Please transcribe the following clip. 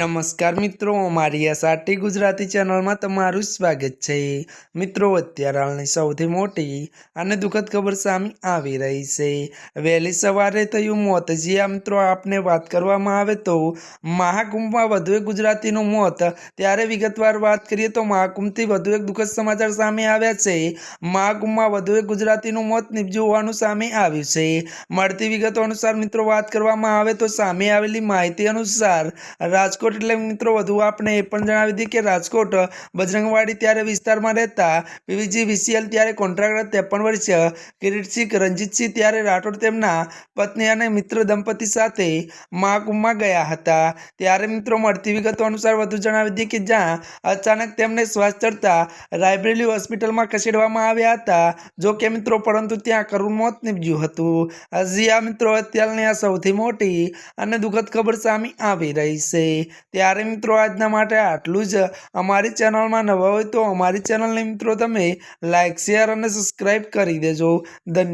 નમસ્કાર મિત્રો, મારી એસઆરટી ગુજરાતી ચેનલમાં તમારું સ્વાગત છે। મિત્રો, અત્યારે હાલની સૌથી મોટી અને દુઃખદ ખબર સામે આવી રહી છે। વહેલી સવારે થયું મોત। જ્યાં મિત્રો આપને વાત કરવામાં આવે તો મહાકુંભમાં વધુ એક ગુજરાતીનું મોત। ત્યારે વિગતવાર વાત કરીએ તો મહાકુંભથી વધુ એક દુઃખદ સમાચાર સામે આવ્યા છે। મહાકુંભમાં વધુ એક ગુજરાતીનું મોત નીપજ્યું હોવાનું સામે આવ્યું છે। મળતી વિગતો અનુસાર મિત્રો વાત કરવામાં આવે તો સામે આવેલી માહિતી અનુસાર રાજકોટ એટલે મિત્રો વધુ આપણે એ પણ જણાવી દઈએ કે રાજકોટ બજરંગવાડી ત્યારે વિસ્તારમાં રહેતા પીવીજી વીસીએલ ત્યારે કોન્ટ્રાક્ટર 53 વર્ષીય કિરીટસિંહ રણજીતસિંહ ત્યારે રાઠોડ તેમના પત્ની અને મિત્ર દંપતી સાથે મહાકુંભમાં ગયા હતા। ત્યારે મિત્રો મળતી વિગતો અનુસાર વધુ જણાવી દઈએ કે જ્યાં અચાનક તેમને શ્વાસ ચડતા રાયબરેલી હોસ્પિટલમાં ખસેડવામાં આવ્યા હતા। જો કે મિત્રો પરંતુ ત્યાં કરુણ મોત નીપજ્યું હતું। હજી આ મિત્રો અત્યારની આ સૌથી મોટી અને દુઃખદ ખબર સામે આવી રહી છે। ત્યારે મિત્રો આજના માટે આટલું જ। અમારી ચેનલમાં નવા હોય તો અમારી ચેનલને મિત્રો તમે લાઈક, શેર અને સબસ્ક્રાઈબ કરી દેજો। ધન્યવાદ।